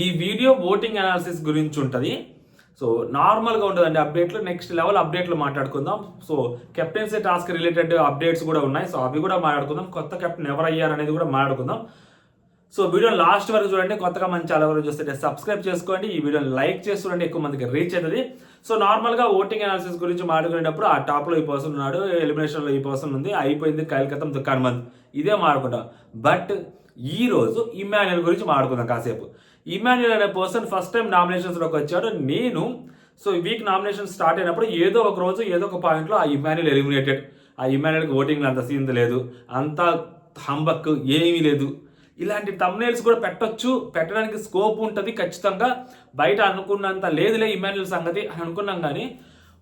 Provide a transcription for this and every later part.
ఈ video voting analysis గురించి ఉంటుంది. సో నార్మల్గా ఉంటుందండి అప్డేట్లు. నెక్స్ట్ లెవెల్ అప్డేట్లు మాట్లాడుకుందాం. So captaincy task related updates కూడా ఉన్నాయి. సో అవి కూడా మాట్లాడుకుందాం. కొత్త కెప్టెన్ ఎవరు అయ్యారు అనేది కూడా మాట్లాడుకుందాం. సో వీడియో లాస్ట్ వరకు చూడండి. కొత్తగా మన ఛానల్ ఎవరు చూస్తే సబ్స్క్రైబ్ చేసుకోండి. ఈ వీడియోని లైక్ చేసి చూడండి, ఎక్కువ మందికి రీచ్ అవుతుంది. సో నార్మల్గా ఓటింగ్ అనాలిసిస్ గురించి మాట్లాడుకునేటప్పుడు ఆ టాప్లో ఈ పర్సన్ ఉన్నాడు, ఎలిమినేషన్లో ఈ పర్సన్ ఉంది, అయిపోయింది కైల్కతం దుకాన్ బంద్, ఇదే మాట్లాడుకుంటాం. బట్ ఈ రోజు ఇమాన్యుయల్ గురించి మాట్లాడుకుందాం కాసేపు. ఇమాన్యుయల్ అనే పర్సన్ ఫస్ట్ టైం నామినేషన్స్లోకి వచ్చాడు. నేను సో వీక్ నామినేషన్ స్టార్ట్ అయినప్పుడు ఏదో ఒక రోజు ఏదో ఒక పాయింట్లో ఆ ఇమాన్యుయల్ ఎలిమినేటెడ్, ఆ ఇమాన్యుయల్కి ఓటింగ్లో అంత సీన్ లేదు, అంత హంబక్ ఏమీ లేదు, ఇలాంటి తమ్నేల్స్ కూడా పెట్టడానికి స్కోప్ ఉంటుంది ఖచ్చితంగా. బయట అనుకున్నంత లేదులే ఇమాన్యుయల్ సంగతి అని అనుకున్నాం, కానీ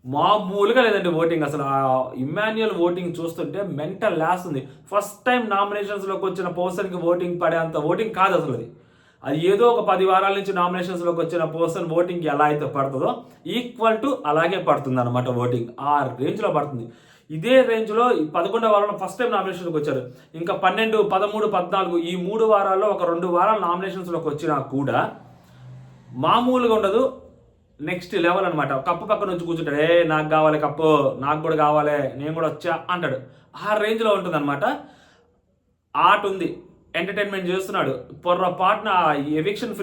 మామూలుగా లేదండి ఓటింగ్. అసలు ఆ ఇమాన్యుయల్ ఓటింగ్ చూస్తుంటే మెంటల్ లాస్ ఉంది. ఫస్ట్ టైం నామినేషన్స్లోకి వచ్చిన పర్సన్కి ఓటింగ్ పడే అంత ఓటింగ్ కాదు అసలు అది ఏదో ఒక 10 వారాల నుంచి నామినేషన్స్లోకి వచ్చిన పర్సన్ ఓటింగ్ ఎలా అయితే పడుతుందో ఈక్వల్ టు అలాగే పడుతుంది అనమాట. ఓటింగ్ ఆ రేంజ్లో పడుతుంది. ఇదే రేంజ్లో 11వ వారంలో ఫస్ట్ టైం నామినేషన్కి వచ్చారు. ఇంకా 12, 13, 14 ఈ 3 వారాల్లో ఒక 2 వారాలు నామినేషన్స్లోకి వచ్చినా కూడా మామూలుగా ఉండదు. నెక్స్ట్ లెవెల్ అనమాట. కప్పు పక్కన వచ్చి కూర్చుంటాడు, నాకు కావాలి కప్పు, నాకు కూడా కావాలి, నేను కూడా వచ్చా అంటాడు. ఆ రేంజ్లో ఉంటుంది అనమాట. ఆర్ట్ ఉంది, ఎంటర్టైన్మెంట్ చేస్తున్నాడు. పొర్రపాటున ఎవిక్షన్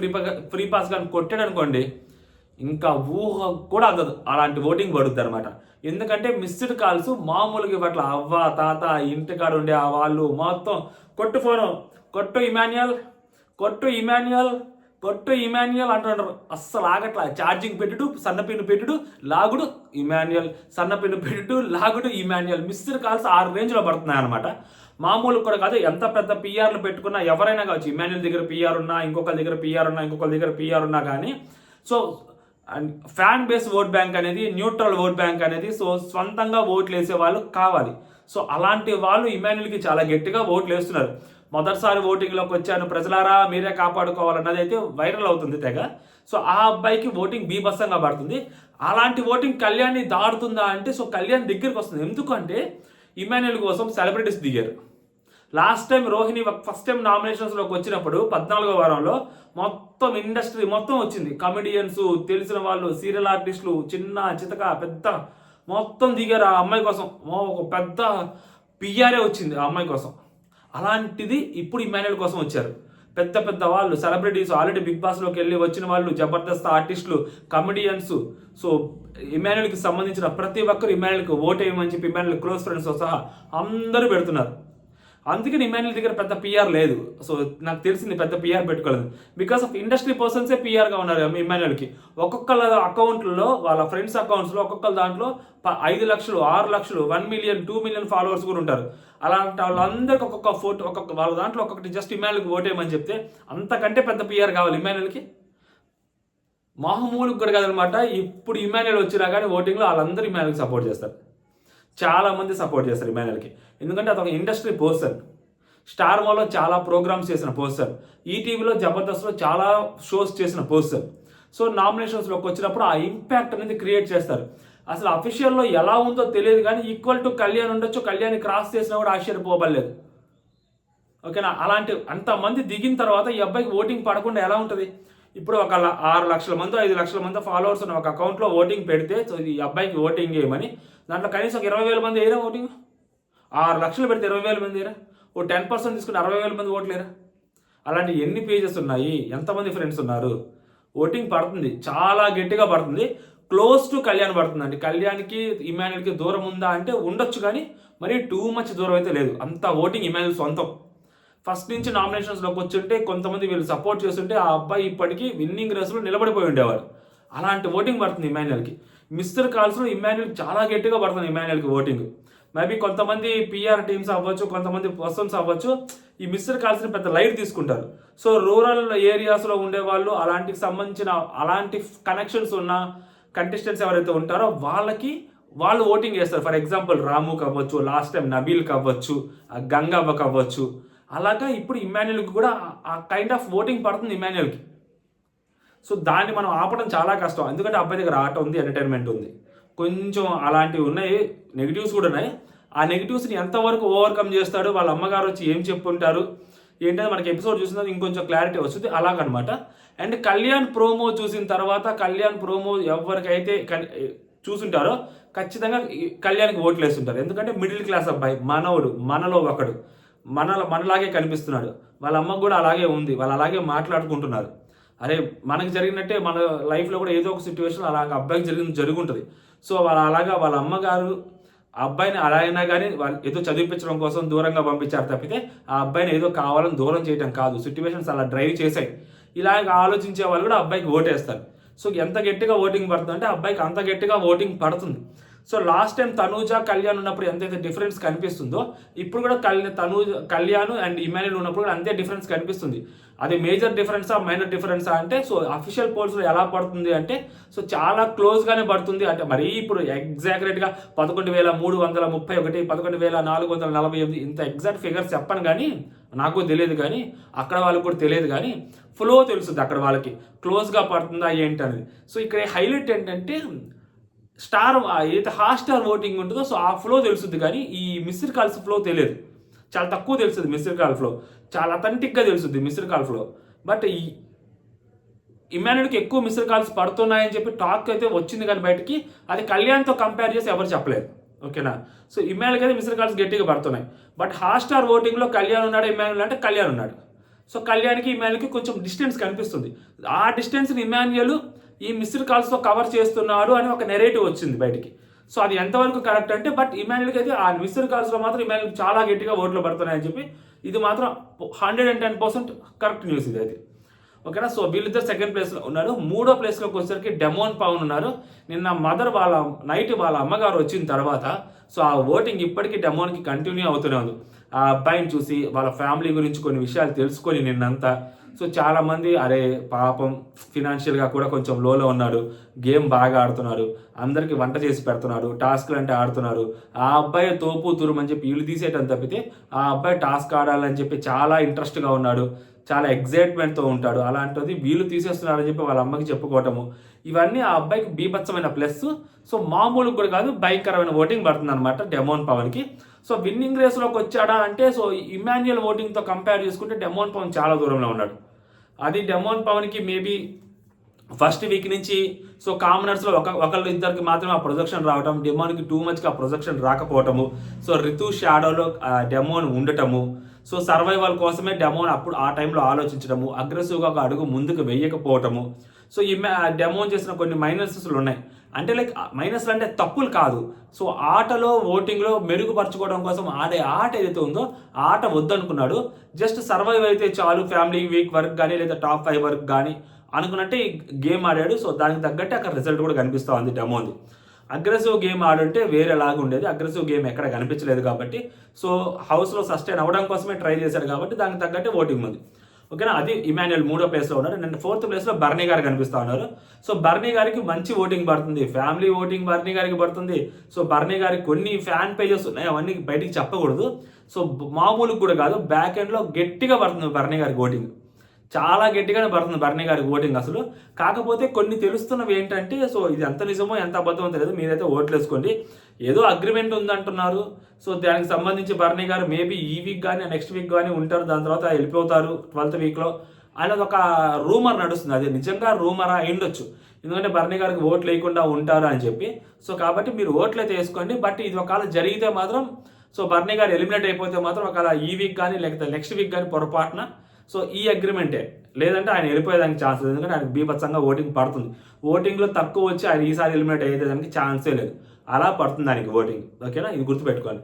ఫ్రీ పాస్ కానీ కొట్టాడు అనుకోండి, ఇంకా ఊహ కూడా అందదు. అలాంటి ఓటింగ్ పడుద్ది అనమాట. ఎందుకంటే మిస్డ్ కాల్స్ మామూలుగా ఇవ్వట్ల. అవ్వ తాత ఇంటికాడ ఉండే ఆ వాళ్ళు మొత్తం కొట్టు ఫోను, కొట్టు ఇమాన్యుయల్, కొట్టు ఇమాన్యుయల్, కొట్టు ఇమాన్యుయల్ అంటున్నారు. అస్సలు ఆగట్లా. ఛార్జింగ్ పెట్టుడు, సన్నపిన్ను పెట్టుడు, లాగుడు ఇమాన్యుయల్, సన్నపిన్ను పెట్టుడు, లాగుడు ఇమాన్యుయల్. మిస్డ్ కాల్స్ 6 రేంజ్లో పడుతున్నాయి అనమాట. మామూలు కూడా కాదు. ఎంత పెద్ద పిఆర్లు పెట్టుకున్నా ఎవరైనా కావచ్చు, ఇమాన్యుయల్ దగ్గర పిఆర్ ఉన్నా, ఇంకొకరి దగ్గర పిఆర్ ఉన్నా, ఇంకొకరి దగ్గర పిఆర్ ఉన్నా కానీ, so fan base vote bank అనేది, న్యూట్రల్ ఓట్ బ్యాంక్ అనేది, సో సొంతంగా ఓట్లు వేసే వాళ్ళు కావాలి. సో అలాంటి వాళ్ళు ఇమాన్యుయల్కి చాలా గట్టిగా ఓట్లు వేస్తున్నారు. మొదటిసారి ఓటింగ్లోకి వచ్చాను ప్రజలారా మీరే కాపాడుకోవాలన్నది అయితే వైరల్ అవుతుంది తెగ. సో ఆ అబ్బాయికి ఓటింగ్ బీభత్సంగా పడుతుంది. అలాంటి ఓటింగ్ కళ్యాణ్ని దాడుతుందా అంటే, సో కళ్యాణ్ దగ్గరికి వస్తుంది. ఎందుకంటే ఇమాన్యుయల్ కోసం సెలబ్రిటీస్ దిగారు. Last time Rohini first time నామినేషన్స్లోకి వచ్చినప్పుడు 14వ వారంలో మొత్తం ఇండస్ట్రీ మొత్తం వచ్చింది. కమెడియన్స్, తెలిసిన వాళ్ళు, సీరియల్ ఆర్టిస్టులు, చిన్న చితక పెద్ద మొత్తం దిగారు ఆ అమ్మాయి కోసం. ఒక పెద్ద పిఆర్ఏ వచ్చింది ఆ అమ్మాయి కోసం. అలాంటిది ఇప్పుడు ఇమాన్యుయల్ కోసం వచ్చారు పెద్ద పెద్ద వాళ్ళు, సెలబ్రిటీస్, ఆల్రెడీ బిగ్ బాస్లోకి వెళ్ళి వచ్చిన వాళ్ళు, జబర్దస్త్ ఆర్టిస్టులు, కమెడియన్స్. సో ఇమాన్యుయల్కి సంబంధించిన ప్రతి ఒక్కరు ఇమాన్యుయల్కి ఓటేయమని చెప్పి ఇమాన్యుయల్ క్లోజ్ ఫ్రెండ్స్తో సహా అందరూ పెడుతున్నారు. అందుకని ఇమాన్యుయల్ దగ్గర పెద్ద పిఆర్ లేదు. సో నాకు తెలిసింది పెద్ద పిఆర్ పెట్టుకోలేదు. బికాస్ ఆఫ్ ఇండస్ట్రీ పర్సన్సే పిఆర్గా ఉన్నారు ఇమాన్యుయల్కి. ఒక్కొక్కళ్ళ అకౌంట్లో, వాళ్ళ ఫ్రెండ్స్ అకౌంట్స్లో ఒక్కొక్కళ్ళ దాంట్లో 5 లక్షలు, 6 లక్షలు, 1 మిలియన్, 2 మిలియన్ ఫాలోవర్స్ కూడా ఉంటారు. అలాంటి వాళ్ళందరికీ ఒక్కొక్క ఫోటో, వాళ్ళ దాంట్లో ఒక్కొక్కటి జస్ట్ ఇమాన్యుయల్కి ఓటేయమని చెప్తే అంతకంటే పెద్ద పిఆర్ కావాలి ఇమాన్యుయల్కి. మామూలుగా కూడా కాదనమాట. ఇప్పుడు ఇమాన్యుయల్ వచ్చినా కానీ ఓటింగ్లో వాళ్ళందరూ ఇమాన్యుయల్కి సపోర్ట్ చేస్తారు. చాలామంది సపోర్ట్ చేస్తారు ఇమాన్యుయల్కి. ఎందుకంటే అతను ఇండస్ట్రీ పర్సన్. స్టార్ మాలో చాలా ప్రోగ్రామ్స్ చేసిన పర్సన్, ఈటీవీలో, జబర్దస్త్లో చాలా షోస్ చేసిన పర్సన్. సో నామినేషన్స్లోకి వచ్చినప్పుడు ఆ ఇంపాక్ట్ అనేది క్రియేట్ చేస్తారు. అసలు అఫీషియల్లో ఎలా ఉందో తెలియదు కానీ ఈక్వల్ టు కళ్యాణ్ ఉండొచ్చు. కళ్యాణ్ క్రాస్ చేసినా కూడా ఆశ్చర్యపోబడలేదు. ఓకేనా. అలాంటి అంతమంది దిగిన తర్వాత ఈ అబ్బాయికి ఓటింగ్ పడకుండా ఎలా ఉంటుంది? ఇప్పుడు ఒక 6 లక్షల మంది, 5 లక్షల మంది ఫాలోవర్స్ ఉన్న ఒక అకౌంట్లో ఓటింగ్ పెడితే, సో ఈ అబ్బాయికి ఓటింగ్ చేయమని దాంట్లో కనీసం ఒక 20,000 మంది వేయరా ఓటింగ్? 6 లక్షలు పెడితే 20,000 మంది వేయరా? ఓ 10% తీసుకుంటే 60,000 మంది ఓట్లేరా? అలాంటి ఎన్ని పేజెస్ ఉన్నాయి, ఎంతమంది ఫ్రెండ్స్ ఉన్నారు? ఓటింగ్ పడుతుంది, చాలా గట్టిగా పడుతుంది. క్లోజ్ టు కళ్యాణ్ పడుతుందండి. కళ్యాణ్కి ఇమాన్యుయల్కి దూరం ఉందా అంటే ఉండొచ్చు, కానీ మరీ టూ మచ్ దూరం అయితే లేదు. అంత ఓటింగ్ ఇమాన్యుయల్ సొంతం. ఫస్ట్ నుంచి నామినేషన్స్లోకి వచ్చుంటే, కొంతమంది వీళ్ళు సపోర్ట్ చేస్తుంటే ఆ అబ్బాయి ఇప్పటికీ విన్నింగ్ రేసులో నిలబడిపోయి ఉండేవాడు. అలాంటి ఓటింగ్ పడుతుంది ఇమాన్యుయల్కి. మిస్టర్ కాల్స్లో ఇమాన్యుయల్ చాలా గట్టిగా పడుతుంది ఇమాన్యుయల్కి ఓటింగ్. మేబీ కొంతమంది పిఆర్ టీమ్స్ అవ్వచ్చు, కొంతమంది పర్సన్స్ అవ్వచ్చు, ఈ మిస్టర్ కాల్స్ని పెద్ద లైట్ తీసుకుంటారు. సో రూరల్ ఏరియాస్లో ఉండేవాళ్ళు, అలాంటికి సంబంధించిన అలాంటి కనెక్షన్స్ ఉన్న కంటెస్టెంట్స్ ఎవరైతే ఉంటారో వాళ్ళు ఓటింగ్ చేస్తారు. ఫర్ ఎగ్జాంపుల్ రాముకి అవ్వచ్చు, లాస్ట్ టైం నబీల్కి అవ్వచ్చు, గంగవ్వకి అవ్వచ్చు. అలాగా ఇప్పుడు ఇమాన్యుయల్కి కూడా ఆ కైండ్ ఆఫ్ ఓటింగ్ పడుతుంది ఇమాన్యుయల్కి. సో దాన్ని మనం ఆపడం చాలా కష్టం. ఎందుకంటే అబ్బాయి దగ్గర ఆట ఉంది, ఎంటర్టైన్మెంట్ ఉంది, కొంచెం అలాంటివి ఉన్నాయి, నెగిటివ్స్ కూడా ఉన్నాయి. ఆ నెగిటివ్స్ని ఎంతవరకు ఓవర్కమ్ చేస్తాడు, వాళ్ళ అమ్మగారు వచ్చి ఏం చెప్పుంటారు, ఏంటంటే మనకి ఎపిసోడ్ చూసిన తర్వాత ఇంకొంచెం క్లారిటీ వస్తుంది అలాగనమాట. అండ్ కళ్యాణ్ ప్రోమో చూసిన తర్వాత కళ్యాణ్ ప్రోమో ఎవరికైతే చూసుంటారో ఖచ్చితంగా కళ్యాణ్కి ఓట్లు వేస్తుంటారు. ఎందుకంటే మిడిల్ క్లాస్ అబ్బాయి, మనవడు, మనలో ఒకడు, మనలాగే కనిపిస్తున్నాడు. వాళ్ళ అమ్మకు కూడా అలాగే ఉంది, వాళ్ళు అలాగే మాట్లాడుకుంటున్నారు. అరే మనకు జరిగినట్టే మన లైఫ్లో కూడా ఏదో ఒక సిచ్యువేషన్ అలాగ అబ్బాయికి జరుగుంటుంది. సో వాళ్ళ అమ్మగారు ఆ అబ్బాయిని అలా అయినా కానీ వాళ్ళు ఏదో చదివించడం కోసం దూరంగా పంపించారు తప్పితే ఆ అబ్బాయిని ఏదో కావాలని దూరం చేయడం కాదు. సిచ్యువేషన్స్ అలా డ్రైవ్ చేశాయి. ఇలాగ ఆలోచించే వాళ్ళు కూడా అబ్బాయికి ఓటేస్తారు. సో ఎంత గట్టిగా ఓటింగ్ పడుతుంది అంటే అబ్బాయికి అంత గట్టిగా ఓటింగ్ పడుతుంది. So last time Tanuja Kalyan ఉన్నప్పుడు ఎంతైతే డిఫరెన్స్ కనిపిస్తుందో ఇప్పుడు కూడా కళ్యాణ్ అండ్ ఇమాన్యుల్ ఉన్నప్పుడు కూడా అంతే డిఫరెన్స్ కనిపిస్తుంది. అది మేజర్ డిఫరెన్సా మైనర్ డిఫరెన్సా అంటే సో అఫీషియల్ పోల్స్లో ఎలా పడుతుంది అంటే సో చాలా క్లోజ్గానే పడుతుంది. అంటే మరీ ఇప్పుడు ఎగ్జాక్ట్గా 11,331 11,448 ఇంత ఎగ్జాక్ట్ ఫిగర్స్ చెప్పను కానీ నాకు తెలియదు, కానీ అక్కడ వాళ్ళకి కూడా తెలియదు, కానీ ఫ్లో తెలుస్తుంది అక్కడ వాళ్ళకి క్లోజ్గా పడుతుందా ఏంటి అనేది. సో ఇక్కడ హైలైట్ ఏంటంటే స్టార్ ఏదైతే హాట్స్టార్ ఓటింగ్ ఉంటుందో సో ఆ ఫ్లో తెలుస్తుంది, కానీ ఈ మిస్డ్ కాల్స్ ఫ్లో తెలియదు. చాలా తక్కువ తెలుస్తుంది మిస్డ్ కాల్ ఫ్లో, చాలా అథెంటిక్గా తెలుస్తుంది మిస్డ్ కాల్ ఫ్లో. బట్ ఈ ఇమాన్యుల్కి ఎక్కువ మిస్డ్ కాల్స్ పడుతున్నాయని చెప్పి టాక్ అయితే వచ్చింది, కానీ బయటికి అది కళ్యాణ్తో కంపేర్ చేసి ఎవరు చెప్పలేదు. ఓకేనా. సో ఇమాన్యుల్కి అయితే మిస్డ్ కాల్స్ గట్టిగా పడుతున్నాయి. బట్ హాట్స్టార్ ఓటింగ్లో కళ్యాణ్ ఉన్నాడు, ఇమాన్యుల్ అంటే కళ్యాణ్ ఉన్నాడు. సో కళ్యాణ్కి ఇమాన్యుల్కి కొంచెం డిస్టెన్స్ కనిపిస్తుంది. ఆ డిస్టెన్స్ని ఇమాన్యుల్ ఈ మిస్డ్ కాల్స్తో కవర్ చేస్తున్నాడు అని ఒక నెరేటివ్ వచ్చింది బయటికి. సో అది ఎంతవరకు కరెక్ట్ అంటే బట్ ఇమాన్యుల్కి అయితే ఆ మిస్డ్ కాల్స్లో మాత్రం ఇమాన్యుల్ చాలా గట్టిగా ఓట్లు పడుతున్నాయని చెప్పి ఇది మాత్రం 110% కరెక్ట్ న్యూస్ ఇది అయితే. ఓకేనా. సో వీళ్ళిద్దరు సెకండ్ ప్లేస్లో ఉన్నారు. మూడో ప్లేస్లోకి వచ్చేసరికి డెమోన్ పవన్ ఉన్నారు. నిన్న మదర్ వాళ్ళ అమ్మగారు వచ్చిన తర్వాత సో ఆ ఓటింగ్ ఇప్పటికీ డెమోన్కి కంటిన్యూ అవుతూనే ఉంది. ఆ అబ్బాయిని చూసి వాళ్ళ ఫ్యామిలీ గురించి కొన్ని విషయాలు తెలుసుకొని నిన్నంతా సో చాలామంది అరే పాపం ఫినాన్షియల్గా కూడా కొంచెం లోలో ఉన్నాడు, గేమ్ బాగా ఆడుతున్నాడు, అందరికీ వంట చేసి పెడుతున్నాడు, టాస్క్లు అంటే ఆడుతున్నారు, ఆ అబ్బాయి తోపు తురుము అని చెప్పి వీళ్ళు తీసేయటం తప్పితే ఆ అబ్బాయి టాస్క్ ఆడాలని చెప్పి చాలా ఇంట్రెస్ట్గా ఉన్నాడు, చాలా ఎగ్జైట్మెంట్తో ఉంటాడు, అలాంటిది వీళ్ళు తీసేస్తున్నారని చెప్పి వాళ్ళ అమ్మకి చెప్పుకోవటము, ఇవన్నీ ఆ అబ్బాయికి బీభత్సమైన ప్లస్. సో మామూలుగా కూడా కాదు, భయంకరమైన ఓటింగ్ పడుతుంది అనమాట డెమోన్ పవన్కి. సో విన్నింగ్ రేస్లోకి వచ్చాడా అంటే సో ఇమాన్యుల్ ఓటింగ్తో కంపేర్ చేసుకుంటే డెమోన్ పవన్ చాలా దూరంలో ఉన్నాడు. అది డెమోన్ పవన్కి మేబీ ఫస్ట్ వీక్ నుంచి సో కామనర్స్లో ఒకళ్ళు ఇద్దరికి మాత్రమే ఆ ప్రొజెక్షన్ రావటం, డెమోన్కి టూ మచ్గా ఆ ప్రొజెక్షన్ రాకపోవటము, సో రితు షాడోలో డెమోన్ ఉండటము, సో సర్వైవల్ కోసమే డెమోన్ అప్పుడు ఆ టైంలో ఆలోచించడము, అగ్రెసివ్గా ఒక అడుగు ముందుకు వేయకపోవటము. సో ఈ డెమోన్ చేసిన కొన్ని మైనస్లు ఉన్నాయి. అంటే లైక్ మైనస్లు అంటే తప్పులు కాదు, సో ఆటలో ఓటింగ్లో మెరుగుపరచుకోవడం కోసం ఆడే ఆట ఏదైతే ఉందో ఆట వద్దనుకున్నాడు. జస్ట్ సర్వైవ్ అయితే చాలు ఫ్యామిలీ వీక్ వర్క్ కానీ లేదా టాప్ 5 వర్క్ కానీ అనుకున్నట్టే గేమ్ ఆడాడు. సో దానికి తగ్గట్టే అక్కడ రిజల్ట్ కూడా కనిపిస్తూ ఉంది డెమోది. అగ్రెసివ్ గేమ్ ఆడుంటే వేరేలాగా ఉండేది, అగ్రెసివ్ గేమ్ ఎక్కడ కనిపించలేదు కాబట్టి సో హౌస్లో సస్టైన్ అవ్వడం కోసమే ట్రై చేశాడు కాబట్టి దానికి తగ్గట్టే ఓటింగ్ ఉంది. ఓకేనా. అది ఇమాన్యుల్ 3వ ప్లేస్లో ఉన్నారు. అండ్ 4th ప్లేస్లో బర్నీ గారు కనిపిస్తూ ఉన్నారు. సో బర్నీ గారికి మంచి ఓటింగ్ పడుతుంది, ఫ్యామిలీ ఓటింగ్ బర్నీ గారికి పడుతుంది. సో బర్నీ గారికి కొన్ని ఫ్యాన్ పేజెస్ ఉన్నాయి, అవన్నీ బయటికి చెప్పకూడదు. సో మామూలుగా కూడా కాదు, బ్యాక్ ఎండ్లో గట్టిగా పడుతుంది బర్నీ గారికి ఓటింగ్, చాలా గట్టిగానే పడుతుంది బర్నీ గారికి ఓటింగ్ అసలు. కాకపోతే కొన్ని తెలుస్తున్నవి ఏంటంటే సో ఇది ఎంత నిజమో ఎంత అబద్ధమో తెలియదు, మీరైతే ఓట్లు వేసుకోండి. ఏదో అగ్రిమెంట్ ఉందంటున్నారు. సో దానికి సంబంధించి బర్నీ గారు మేబీ ఈ వీక్ కానీ నెక్స్ట్ వీక్ కానీ ఉంటారు, దాని తర్వాత వెళ్ళిపోతారు 12th వీక్లో అనేది ఒక రూమర్ నడుస్తుంది. అది నిజంగా రూమరా అయిండొచ్చు, ఎందుకంటే బర్నీ గారికి ఓట్లు వేయకుండా ఉంటారు అని చెప్పి. సో కాబట్టి మీరు ఓట్లు అయితే వేసుకోండి. బట్ ఇది ఒకవేళ జరిగితే మాత్రం సో బర్నీ గారు ఎలిమినేట్ అయిపోతే మాత్రం ఒకవేళ ఈ వీక్ కానీ లేకపోతే నెక్స్ట్ వీక్ కానీ పొరపాటున సో ఈ అగ్రిమెంటే, లేదంటే ఆయన వెళ్ళిపోయేదానికి ఛాన్స్ లేదు, ఎందుకంటే ఆయనకు బీభత్సంగా ఓటింగ్ పడుతుంది. ఓటింగ్లో తక్కువ వచ్చి ఆయన ఈసారి ఎలిమినేట్ అయ్యేదానికి ఛాన్సే లేదు, అలా పడుతుంది ఆయనకి ఓటింగ్. ఓకేనా, ఇది గుర్తుపెట్టుకోండి.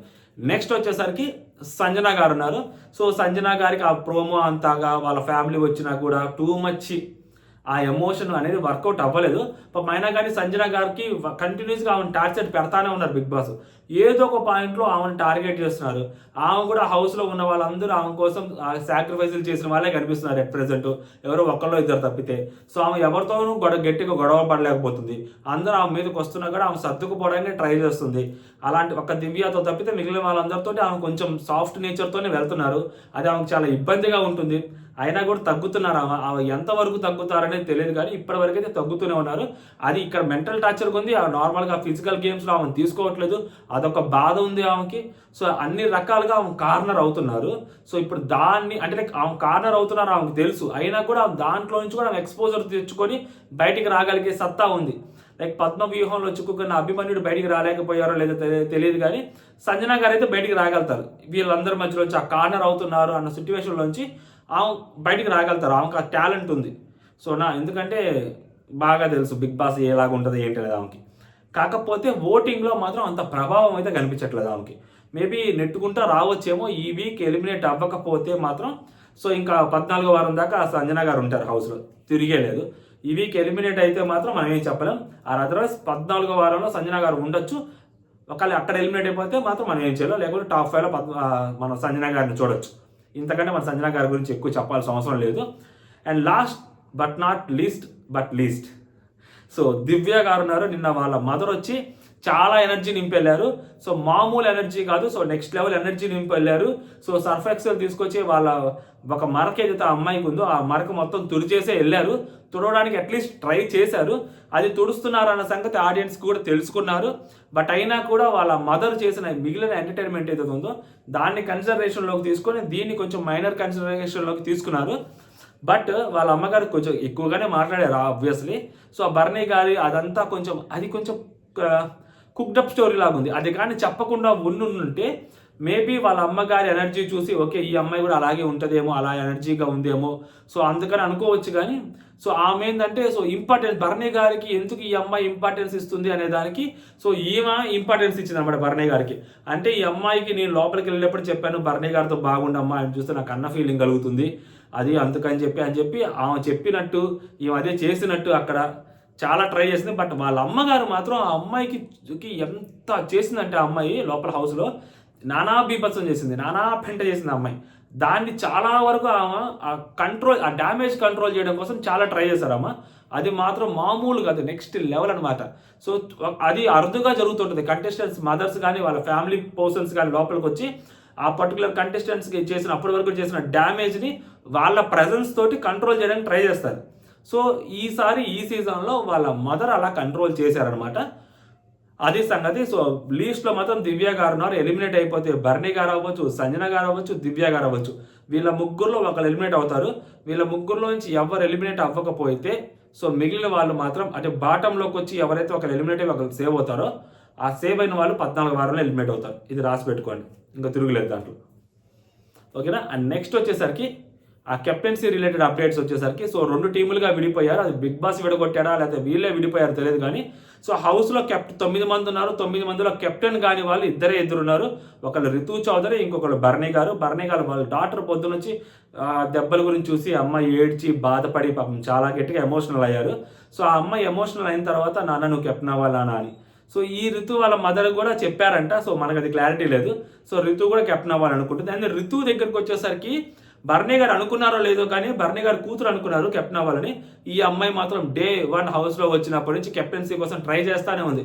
నెక్స్ట్ వచ్చేసరికి సంజన గారు ఉన్నారు. సో సంజన గారికి ఆ ప్రోమో అంతాగా వాళ్ళ ఫ్యామిలీ వచ్చినా కూడా టూ మచ్ ఆ ఎమోషన్ అనేది వర్కౌట్ అవ్వలేదు. అయినా కానీ సంజన గారికి కంటిన్యూస్గా ఆమెను టార్గెట్ పెడతానే ఉన్నారు బిగ్ బాస్. ఏదో ఒక పాయింట్లో ఆమెను టార్గెట్ చేస్తున్నారు. ఆమె కూడా హౌస్లో ఉన్న వాళ్ళందరూ ఆమె కోసం సాక్రిఫైజులు చేసిన వాళ్ళే కనిపిస్తున్నారు ఎట్ ప్రెజెంట్, ఎవరో ఒకళ్ళు ఇద్దరు తప్పితే. సో ఆమె ఎవరితోనూ గట్టిగా గొడవ పడలేకపోతుంది. అందరూ ఆమె మీదకి వస్తున్నా కూడా ఆమె సర్దుకుపోవడానికి ట్రై చేస్తుంది. అలాంటి ఒక దివ్యతో తప్పితే మిగిలిన వాళ్ళందరితో ఆమె కొంచెం సాఫ్ట్ నేచర్తోనే వెళ్తున్నారు. అది ఆమెకు చాలా ఇబ్బందిగా ఉంటుంది. అయినా కూడా తగ్గుతున్నారు. ఎంతవరకు తగ్గుతారనేది తెలియదు కానీ ఇప్పటివరకు అయితే తగ్గుతూనే ఉన్నారు. అది ఇక్కడ మెంటల్ టార్చర్ ఉంది. నార్మల్గా ఫిజికల్ గేమ్స్లో ఆమెను తీసుకోవట్లేదు, అదొక బాధ ఉంది ఆమెకి. సో అన్ని రకాలుగా ఆమె కార్నర్ అవుతున్నారు. సో ఇప్పుడు దాన్ని అంటే లైక్ ఆమె కార్నర్ అవుతున్నారు ఆమెకు తెలుసు, అయినా కూడా దాంట్లో నుంచి కూడా ఆమె ఎక్స్పోజర్ తెచ్చుకొని బయటికి రాగలిగే సత్తా ఉంది. లైక్ పద్మ వ్యూహంలో చిక్కుకున్న అభిమన్యుడు బయటికి రాలేకపోయారో లేదో తెలియదు కానీ సంజన గారు అయితే బయటికి రాగలుగుతారు. వీళ్ళందరి మధ్యలో వచ్చి ఆ కార్నర్ అవుతున్నారు అన్న సిచ్యువేషన్లోంచి ఆమె బయటికి రాగలుగుతారు. ఆమెకు ఆ టాలెంట్ ఉంది. సో ఎందుకంటే బాగా తెలుసు బిగ్ బాస్ ఎలాగ ఉంటుంది ఏంటి అనేది ఆమెకి. కాకపోతే ఓటింగ్లో మాత్రం అంత ప్రభావం అయితే కనిపించట్లేదు ఆమెకి. మేబీ నెట్టుకుంటా రావచ్చేమో ఈ వీక్ ఎలిమినేట్ అవ్వకపోతే మాత్రం. సో ఇంకా 14వ వారం దాకా సంజన గారు ఉంటారు హౌస్లో, తిరిగేలేదు. ఈ వీక్ ఎలిమినేట్ అయితే మాత్రం మనం ఏం చెప్పలేం. అదర్వైజ్ 14వ వారంలో సంజన గారు ఉండొచ్చు. ఒకవేళ అక్కడ ఎలిమినేట్ అయిపోతే మాత్రం మనం ఏం చేయాలో, లేకపోతే టాప్ 5లో మనం సంజన గారిని చూడొచ్చు. ఇంతకంటే మన సంజన గారి గురించి ఎక్కువ చెప్పాల్సిన అవసరం లేదు. And last but not least so Divya గారు ఉన్నారు. నిన్న వాళ్ళ మదర్ వచ్చి చాలా ఎనర్జీ నింపెళ్ళారు. సో మామూలు ఎనర్జీ కాదు, సో నెక్స్ట్ లెవెల్ ఎనర్జీ నింపెళ్ళారు. సో సర్ఫ్ ఎక్సెల్ తీసుకొచ్చి వాళ్ళ ఒక మరక ఏదైతే ఆ అమ్మాయికి ఉందో ఆ మరక మొత్తం తుడిచేసే వెళ్ళారు. తుడవడానికి అట్లీస్ట్ ట్రై చేశారు. అది తుడుస్తున్నారు అన్న సంగతి ఆడియన్స్ కూడా తెలుసుకున్నారు. బట్ అయినా కూడా వాళ్ళ మదర్ చేసిన మిగిలిన ఎంటర్టైన్మెంట్ ఏదైతే ఉందో దాన్ని కన్సిడరేషన్లోకి తీసుకొని దీన్ని కొంచెం మైనర్ కన్సిడరేషన్లోకి తీసుకున్నారు. బట్ వాళ్ళ అమ్మగారు కొంచెం ఎక్కువగానే మాట్లాడారు ఆబ్వియస్లీ. సో ఆ బర్నీ గారి అదంతా కొంచెం కుక్డప్ స్టోరీ లాగా ఉంది. అది కానీ చెప్పకుండా ఉండుంటే మేబీ వాళ్ళ అమ్మగారి ఎనర్జీ చూసి ఓకే ఈ అమ్మాయి కూడా అలాగే ఉంటుందేమో, అలా ఎనర్జీగా ఉందేమో, సో అందుకని అనుకోవచ్చు. కానీ సో ఆమె ఏంటంటే సో ఇంపార్టెన్స్ బర్నీ గారికి ఎందుకు ఈ అమ్మాయి ఇంపార్టెన్స్ ఇస్తుంది అనే దానికి సో ఈమె ఇంపార్టెన్స్ ఇచ్చింది అన్నమాట బర్నీ గారికి. అంటే ఈ అమ్మాయికి నేను లోపలికి వెళ్ళేటప్పుడు చెప్పాను బర్నీ గారితో బాగుండమ్మా అని చూస్తే నాకు అన్న ఫీలింగ్ కలుగుతుంది, అది అందుకని చెప్పి ఆమె చెప్పినట్టు ఈమె అదే చేసినట్టు అక్కడ చాలా ట్రై చేసింది. బట్ వాళ్ళ అమ్మగారు మాత్రం ఆ అమ్మాయికి ఎంత చేసిందంటే ఆ అమ్మాయి లోపల హౌస్లో నానా బీభత్సం చేసింది, నానా పెంట చేసింది ఆ అమ్మాయి. దాన్ని చాలా వరకు ఆమె ఆ డ్యామేజ్ కంట్రోల్ చేయడం కోసం చాలా ట్రై చేశారు అమ్మ. అది మాత్రం మామూలు కాదు, నెక్స్ట్ లెవెల్ అనమాట. సో అది అరుదుగా జరుగుతుంటుంది. కంటెస్టెంట్స్ మదర్స్ కానీ వాళ్ళ ఫ్యామిలీ పర్సన్స్ కానీ లోపలికి వచ్చి ఆ పర్టికులర్ కంటెస్టెంట్స్కి అప్పటి వరకు చేసిన డ్యామేజ్ని వాళ్ళ ప్రెజెన్స్ తోటి కంట్రోల్ చేయడానికి ట్రై చేస్తారు. సో ఈసారి ఈ సీజన్లో వాళ్ళ మదర్ అలా కంట్రోల్ చేశారనమాట. అది సంగతి. సో లీస్ట్లో మాత్రం దివ్య గారు ఉన్నారు. ఎలిమినేట్ అయిపోతే బర్నీ గారు అవ్వచ్చు, సంజన గారు అవ్వచ్చు, దివ్య గారు అవ్వచ్చు, వీళ్ళ ముగ్గురులో ఒకరు ఎలిమినేట్ అవుతారు. వీళ్ళ ముగ్గురులో నుంచి ఎవరు ఎలిమినేట్ అవ్వకపోతే సో మిగిలిన వాళ్ళు మాత్రం అంటే బాటంలోకి వచ్చి ఎవరైతే ఒకరు ఎలిమినేట్ అయ్యి ఒకరు సేవ్ అవుతారో ఆ సేవ్ అయిన వాళ్ళు 14 వారంలో ఎలిమినేట్ అవుతారు. ఇది రాసి పెట్టుకోండి, ఇంకా తిరుగులేదు దాంట్లో. ఓకేనా. అండ్ నెక్స్ట్ వచ్చేసరికి ఆ కెప్టెన్సీ రిలేటెడ్ అప్డేట్స్ వచ్చేసరికి సో 2 టీములుగా విడిపోయారు. అది బిగ్ బాస్ విడగొట్టాడా లేకపోతే వీళ్ళే విడిపోయారు తెలియదు కానీ సో హౌస్లో 9 మంది ఉన్నారు. 9 మందిలో కెప్టెన్ కాని వాళ్ళు ఇద్దరున్నారు. ఒకళ్ళు రితు చౌదరి, ఇంకొకళ్ళు బర్నీ గారు. వాళ్ళ డాక్టర్ పొద్దు నుంచి దెబ్బల గురించి చూసి అమ్మాయి ఏడ్చి బాధపడి పాపం చాలా గట్టిగా ఎమోషనల్ అయ్యారు. సో ఆ అమ్మాయి ఎమోషనల్ అయిన తర్వాత నాన్న నువ్వు కెప్టెన్ అవ్వాలనా అని సో ఈ రితు వాళ్ళ మదర్ కూడా చెప్పారంట. సో మనకు అది క్లారిటీ లేదు. సో రితు కూడా కెప్టెన్ అవ్వాలనుకుంటుంది. అండ్ రితు దగ్గరికి వచ్చేసరికి బర్నీ గారు అనుకున్నారో లేదో కానీ బర్నీ గారు కూతురు అనుకున్నారు కెప్టెన్ అవ్వాలని. ఈ అమ్మాయి మాత్రం డే 1 హౌస్లో వచ్చినప్పటి నుంచి కెప్టెన్సీ కోసం ట్రై చేస్తానే ఉంది.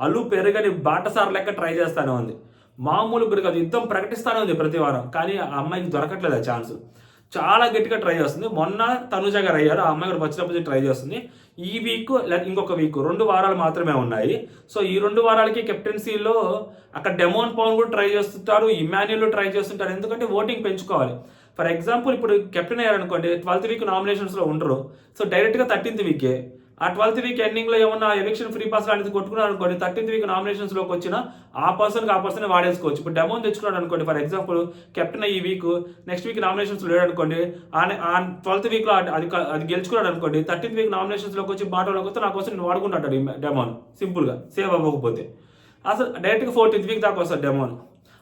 అల్లు పెరుగని బాటసార్ లెక్క ట్రై చేస్తానే ఉంది. మామూలు పెరుగదు, యుద్ధం ప్రకటిస్తానే ఉంది ప్రతి వారం. కానీ ఆ అమ్మాయికి దొరకట్లేదు ఆ ఛాన్స్. చాలా గట్టిగా ట్రై చేస్తుంది. మొన్న తనుజ గారు అయ్యారు, ఆ అమ్మాయి కూడా వచ్చినప్పుడు ట్రై చేస్తుంది. ఈ వీక్ ఇంకొక వీక్ 2 వారాలు మాత్రమే ఉన్నాయి. సో ఈ 2 వారాలకి కెప్టెన్సీలో అక్కడ డెమోన్ పవన్ కూడా ట్రై చేస్తుంటారు, ఇమాన్యుల్ ట్రై చేస్తుంటారు. ఎందుకంటే ఓటింగ్ పెంచుకోవాలి. ఫర్ ఎగ్జాంపుల్ ఇప్పుడు కెప్టెన్ అయ్యారనుకోండి 12th వీక్ నామినేషన్స్లో ఉండరు. సో డైరెక్ట్గా 13th వీకే ఆ 12th వీక్ ఎండింగ్లో ఏమన్నా ఎలక్షన్ ఫ్రీ పాస్ లాంటిది కొట్టుకున్నారు అనుకోండి, 13th వీక్ నామినేషన్స్లోకి వచ్చిన ఆ పర్సన్ వాడేసుకోవచ్చు. ఇప్పుడు డెమోన్ తెచ్చుకున్నాడు అనుకోండి ఫర్ ఎగ్జాంపుల్ కెప్టెన్ ఈ వీక్ నెక్స్ట్ వీక్ నామినేషన్స్ లేడు అనుకోండి, ఆ 12th వీక్లో అది గెలుచుకున్నాడు అనుకోండి, 13th వీక్ నామినేషన్స్లోకి వచ్చి బాటలోకి వస్తే నా కోసం నేను వాడుకుంటాడు డెమోన్ సింపుల్గా సేవ్ అవ్వకపోతే. అసలు డైరెక్ట్గా 14th వీక్ దాకా వస్తాడు డెమోన్.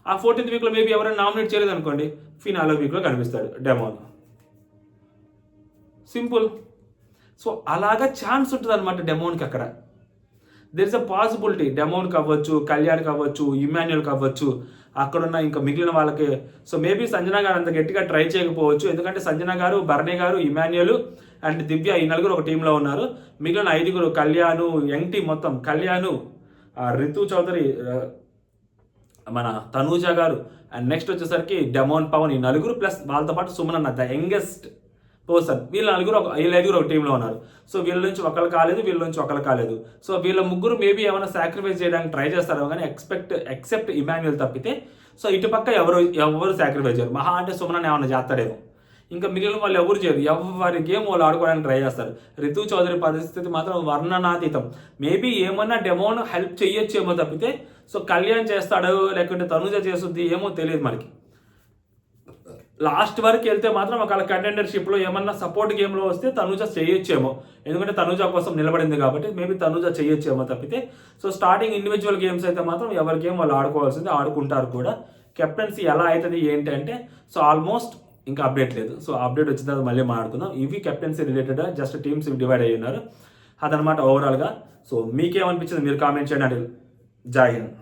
ఆ 14th వీక్లో మేబీ ఎవరైనా నామినేట్ చేయలేదు అనుకోండి, ఫినాలో వీక్లో కనిపిస్తాడు డెమోన్. సింపుల్. సో అలాగా ఛాన్స్ ఉంటుంది అనమాట డెమోన్కి అక్కడ. దెర్ ఇస్ అ పాసిబిలిటీ డెమోన్కి అవ్వచ్చు, కళ్యాణ్కి అవ్వచ్చు, ఇమాన్యుల్కి అవ్వచ్చు, అక్కడున్న ఇంకా మిగిలిన వాళ్ళకి. సో మేబీ సంజన గారు అంత గట్టిగా ట్రై చేయకపోవచ్చు. ఎందుకంటే సంజన గారు, బర్నీ గారు, ఇమాన్యుల్ అండ్ దివ్య ఈ 4 ఒక టీంలో ఉన్నారు. మిగిలిన 5 కళ్యాణ్, యంగ్ టీం మొత్తం కళ్యాణ్, రితు చౌదరి, మన తనూజ గారు అండ్ నెక్స్ట్ వచ్చేసరికి డెమోన్ పవన్, ఈ 4 ప్లస్ వాళ్ళతో పాటు సుమన్ అన్న ద యంగెస్ట్ హోసన్ వీళ్ళు ఐదుగురు ఒక టీంలో ఉన్నారు. సో వీళ్ళ నుంచి ఒకళ్ళు కాలేదు, వీళ్ళ నుంచి ఒకళ్ళు కాలేదు. సో వీళ్ళ ముగ్గురు మేబీ ఏమైనా సాక్రిఫైస్ చేయడానికి ట్రై చేస్తారో కానీ ఎక్సెప్ట్ ఇమాన్యుయల్ తప్పితే సో ఇటుపక్క ఎవరు సాక్రిఫైస్ చేయరు. మహా అంటే సుమన్ ఏమైనా చేస్తాడేమో, ఇంకా మిగిలిన వాళ్ళు ఎవరు చేయరు. ఎవరి గేమ్ వాళ్ళు ఆడుకోవడానికి ట్రై చేస్తారు. రితు చౌదరి పరిస్థితి మాత్రం వర్ణనాతీతం. మేబీ ఏమన్నా డెమోను హెల్ప్ చేయొచ్చేమో తప్పితే సో కళ్యాణ్ చేస్తాడు లేకుంటే తనుజ చేస్తుంది ఏమో తెలియదు మనకి. లాస్ట్ వరకు వెళ్తే మాత్రం ఒకవేళ కంటెండర్షిప్లో ఏమన్నా సపోర్ట్ గేమ్లో వస్తే తనుజ చేయొచ్చేమో, ఎందుకంటే తనుజ కోసం నిలబడింది కాబట్టి మేబీ తనుజ చేయొచ్చేమో తప్పితే సో స్టార్టింగ్ ఇండివిజువల్ గేమ్స్ అయితే మాత్రం ఎవరి గేమ్ వాళ్ళు ఆడుకోవాల్సింది, ఆడుకుంటారు కూడా. కెప్టెన్సీ ఎలా అవుతుంది ఏంటి అంటే సో ఆల్మోస్ట్ ఇంకా అప్డేట్ లేదు. సో అప్డేట్ వచ్చిన తర్వాత మళ్ళీ మాట్లాడుకుందాం. ఇవి captaincy related just teams divide అయ్యి ఉన్నారు అదనమాట ఓవరాల్గా. సో మీకేమనిపించింది మీరు కామెంట్ చేయండి. జై హింద్.